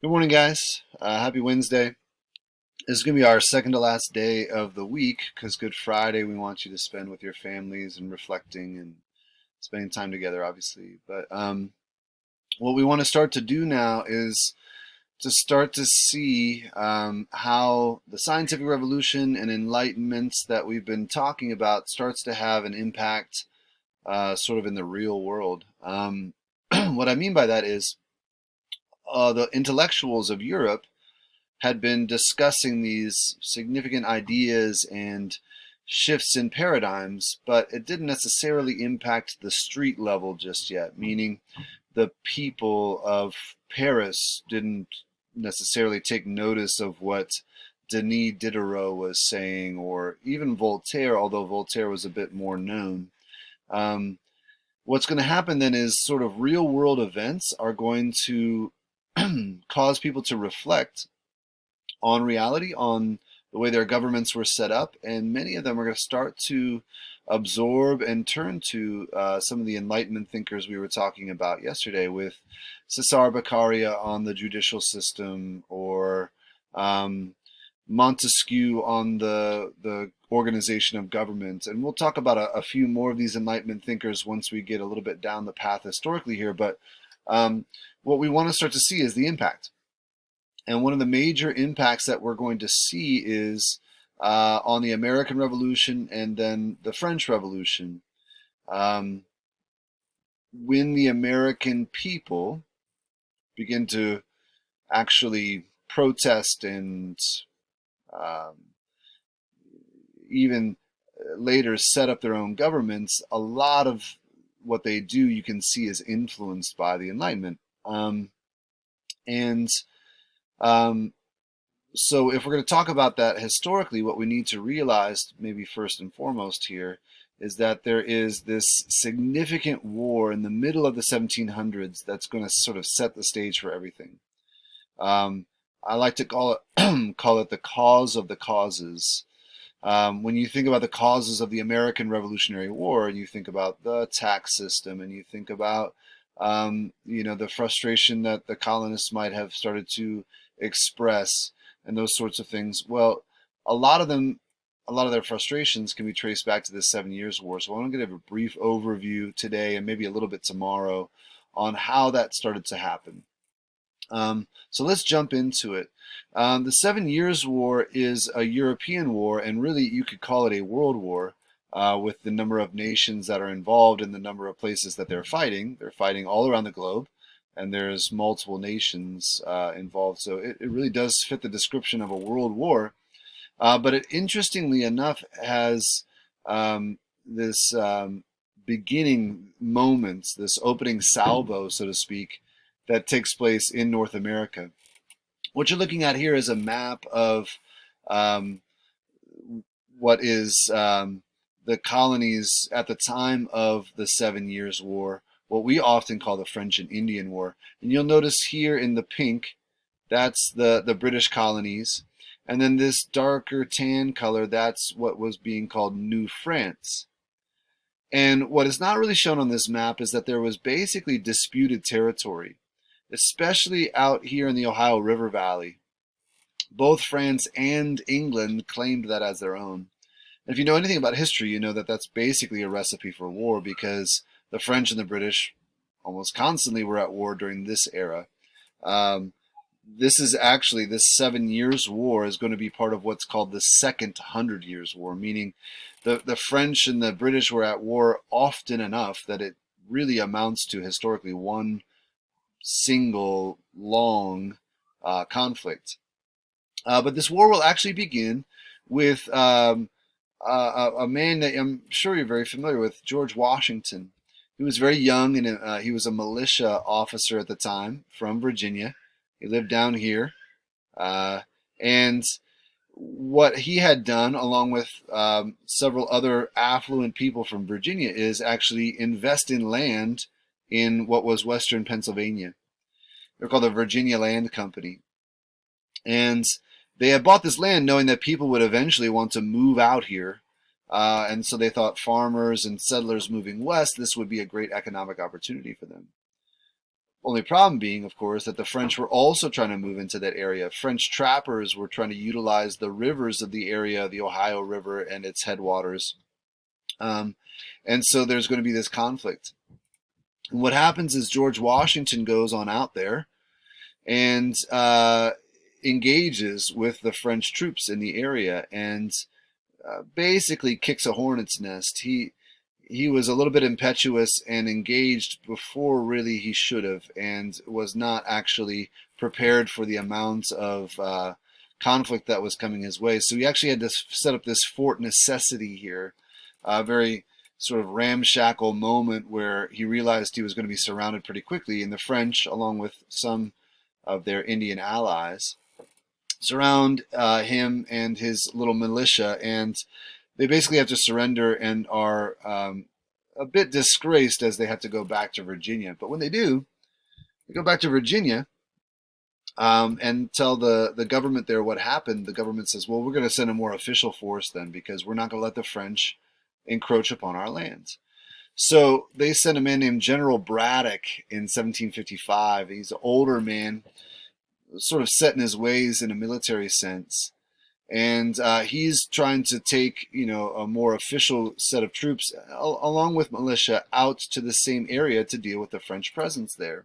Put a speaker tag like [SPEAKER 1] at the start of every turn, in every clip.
[SPEAKER 1] Good morning, guys. Happy Wednesday. This is going to be our second to last day of the week because Good Friday we want you to spend with your families and reflecting and spending time together, obviously. But what we want to start to do now is to start to see how the scientific revolution and enlightenment that we've been talking about starts to have an impact sort of in the real world. What I mean by that is the intellectuals of Europe had been discussing these significant ideas and shifts in paradigms, but it didn't necessarily impact the street level just yet, meaning the people of Paris didn't necessarily take notice of what Denis Diderot was saying, or even Voltaire, although Voltaire was a bit more known. Um, what's going to happen then is sort of real world events are going to cause people to reflect on reality, on the way their governments were set up, and many of them are going to start to absorb and turn to some of the Enlightenment thinkers we were talking about yesterday, with Cesar Beccaria on the judicial system, or um, Montesquieu on the organization of government. And we'll talk about a few more of these Enlightenment thinkers once we get a little bit down the path historically here. But um, what we want to start to see is the impact. And one of the major impacts that we're going to see is on the American Revolution and then the French Revolution. Um, when the American people begin to actually protest and um, even later set up their own governments, a lot of what they do you can see is influenced by the Enlightenment. And um, So, if we're going to talk about that historically, what we need to realize, maybe first and foremost here, is that there is this significant war in the middle of the 1700s that's going to sort of set the stage for everything. I like to call it call it the cause of the causes. When you think about the causes of the American Revolutionary War, and you think about the tax system, and you think about the frustration that the colonists might have started to express, and those sorts of things. Well, a lot of them, a lot of their frustrations can be traced back to the 7 Years' War. So I want to give a brief overview today and maybe a little bit tomorrow on how that started to happen. So let's jump into it. The 7 Years' War is a European war, and really you could call it a world war. With the number of nations that are involved and the number of places that they're fighting. They're fighting all around the globe, and there's multiple nations involved. So it really does fit the description of a world war. But it, interestingly enough, has this beginning moments, this opening salvo, so to speak, that takes place in North America. What you're looking at here is a map of um, what is the colonies at the time of the 7 Years' War, what we often call the French and Indian War. And you'll notice here in the pink, that's the British colonies. And then this darker tan color, that's what was being called New France. And what is not really shown on this map is that there was basically disputed territory, especially out here in the Ohio River Valley. Both France and England claimed that as their own. And if you know anything about history, you know that that's basically a recipe for war, because the French and the British almost constantly were at war during this era. Um, this 7 Years' War is going to be part of what's called the Second 100 Years' War, meaning the French and the British were at war often enough that it really amounts to historically one single long conflict. But this war will actually begin with a man that I'm sure you're very familiar with, George Washington. He was very young, and he was a militia officer at the time from Virginia. He lived down here. And what he had done, along with several other affluent people from Virginia, is actually invest in land in what was Western Pennsylvania. They're called the Virginia Land Company. And they had bought this land knowing that people would eventually want to move out here. And so they thought farmers and settlers moving west, this would be a great economic opportunity for them. Only problem being, of course, that the French were also trying to move into that area. French trappers were trying to utilize the rivers of the area, the Ohio River and its headwaters. Um, and so there's going to be this conflict. And what happens is George Washington goes on out there and engages with the French troops in the area and basically kicks a hornet's nest. He was a little bit impetuous and engaged before really he should have, and was not actually prepared for the amount of conflict that was coming his way. So he actually had to set up this fort necessity here, a very sort of ramshackle moment where he realized he was going to be surrounded pretty quickly, and the French, along with some of their Indian allies, surround him and his little militia, and they basically have to surrender and are a bit disgraced as they have to go back to Virginia. But when they do, they go back to Virginia and tell the government there what happened. The government says, well, we're going to send a more official force then, because we're not going to let the French encroach upon our lands. So they sent a man named General Braddock in 1755. He's an older man, sort of set in his ways in a military sense. And he's trying to take, a more official set of troops, along with militia, out to the same area to deal with the French presence there.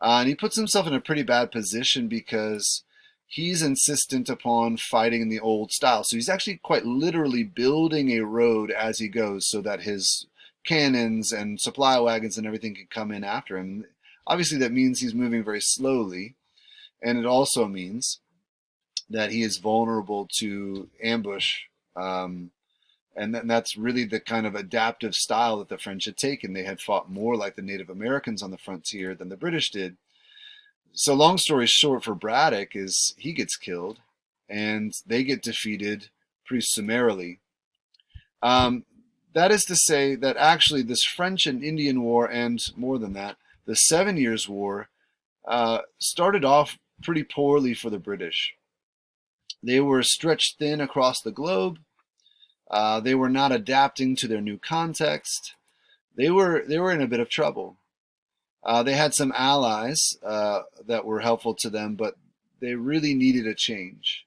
[SPEAKER 1] And he puts himself in a pretty bad position because he's insistent upon fighting in the old style. So he's actually quite literally building a road as he goes so that his cannons and supply wagons and everything can come in after him. Obviously, that means he's moving very slowly. And it also means that he is vulnerable to ambush. And that's really the kind of adaptive style that the French had taken. They had fought more like the Native Americans on the frontier than the British did. So long story short for Braddock is he gets killed and they get defeated pretty summarily. That is to say that actually this French and Indian War, and more than that, the 7 Years' War, started off pretty poorly for the British. They were stretched thin across the globe. They were not adapting to their new context. They were in a bit of trouble. They had some allies that were helpful to them, but they really needed a change.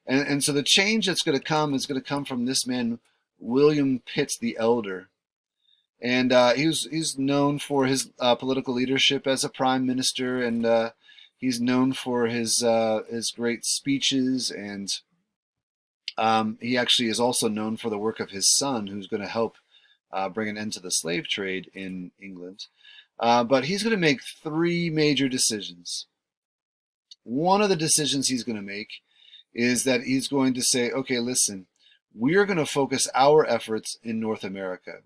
[SPEAKER 1] And so the change that's going to come is going to come from this man, William Pitt the Elder. And he's known for his political leadership as a prime minister, and he's known for his great speeches, and he actually is also known for the work of his son, who's going to help bring an end to the slave trade in England. But he's going to make three major decisions. One of the decisions he's going to make is that he's going to say, okay, listen, we're going to focus our efforts in North America.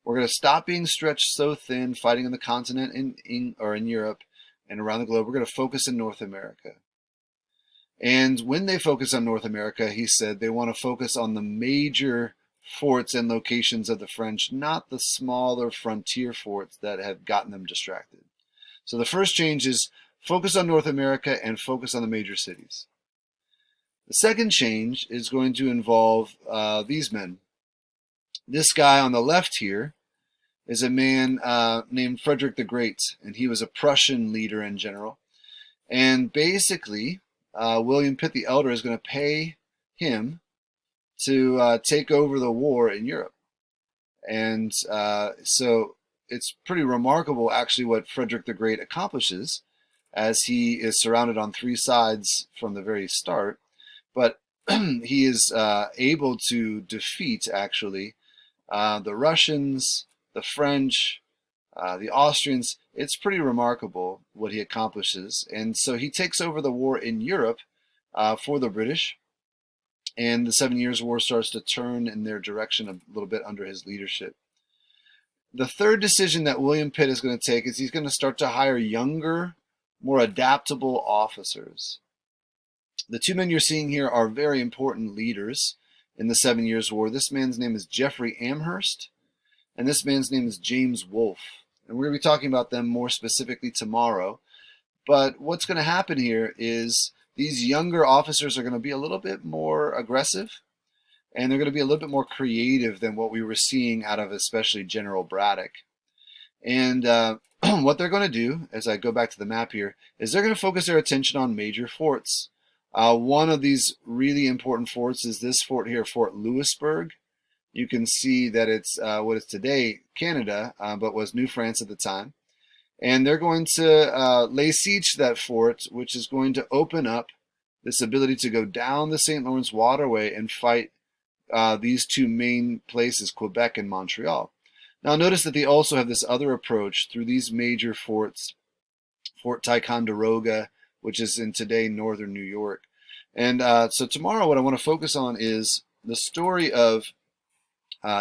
[SPEAKER 1] We're going to stop being stretched so thin, fighting on the continent in Europe and around the globe. We're going to focus in North America. And when they focus on North America, he said they want to focus on the major forts and locations of the French, not the smaller frontier forts that have gotten them distracted. So the first change is focus on North America and focus on the major cities. The second change is going to involve these men. This guy on the left here is a man named Frederick the Great, and he was a Prussian leader and general. And basically, William Pitt the Elder is going to pay him to take over the war in Europe. And so it's pretty remarkable, actually, what Frederick the Great accomplishes, as he is surrounded on three sides from the very start. But he is able to defeat, actually, the Russians, the French, the Austrians. It's pretty remarkable what he accomplishes. And so he takes over the war in Europe for the British. And the 7 Years' War starts to turn in their direction a little bit under his leadership. The third decision that William Pitt is going to take is he's going to start to hire younger, more adaptable officers. The two men you're seeing here are very important leaders in the 7 Years' War. This man's name is Jeffrey Amherst, and this man's name is James Wolfe. And we're going to be talking about them more specifically tomorrow. But what's going to happen here is these younger officers are going to be a little bit more aggressive, and they're going to be a little bit more creative than what we were seeing out of especially General Braddock. And what they're going to do, as I go back to the map here, is they're going to focus their attention on major forts. One of these really important forts is this fort here, Fort Louisbourg. You can see that it's what is today Canada, but was New France at the time. And they're going to lay siege to that fort, which is going to open up this ability to go down the St. Lawrence waterway and fight these two main places, Quebec and Montreal. Now notice that they also have this other approach through these major forts, Fort Ticonderoga, which is in today northern New York. And so tomorrow what I want to focus on is the story of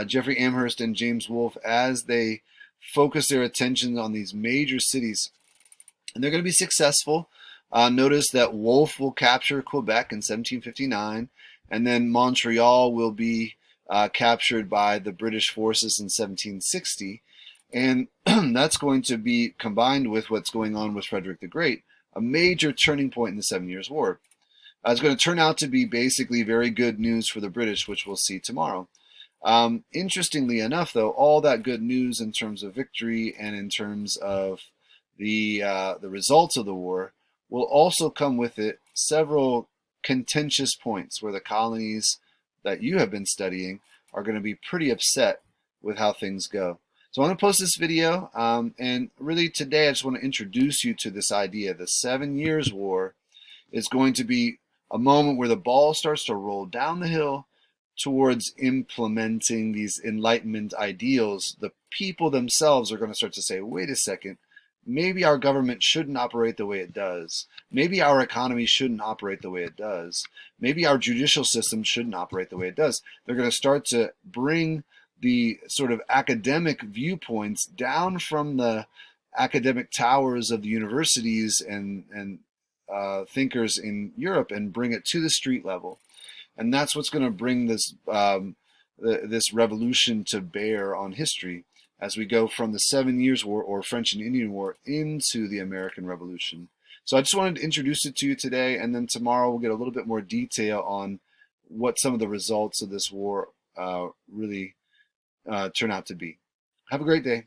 [SPEAKER 1] Jeffrey Amherst and James Wolfe as they focus their attention on these major cities. And they're going to be successful. Notice that Wolfe will capture Quebec in 1759, and then Montreal will be captured by the British forces in 1760. And that's going to be combined with what's going on with Frederick the Great, a major turning point in the 7 Years' War. It's going to turn out to be basically very good news for the British, which we'll see tomorrow. Interestingly enough, though, all that good news in terms of victory and in terms of the results of the war will also come with it several contentious points where the colonies that you have been studying are going to be pretty upset with how things go. So I want to post this video, and really today I just want to introduce you to this idea. The 7 Years' War is going to be a moment where the ball starts to roll down the hill towards implementing these Enlightenment ideals. The people themselves are going to start to say, wait a second, maybe our government shouldn't operate the way it does. Maybe our economy shouldn't operate the way it does. Maybe our judicial system shouldn't operate the way it does. They're going to start to bring the sort of academic viewpoints down from the academic towers of the universities and thinkers in Europe and bring it to the street level. And that's what's going to bring this this revolution to bear on history as we go from the 7 Years' War or French and Indian War into the American Revolution. So I just wanted to introduce it to you today, and then tomorrow we'll get a little bit more detail on what some of the results of this war really turn out to be. Have a great day.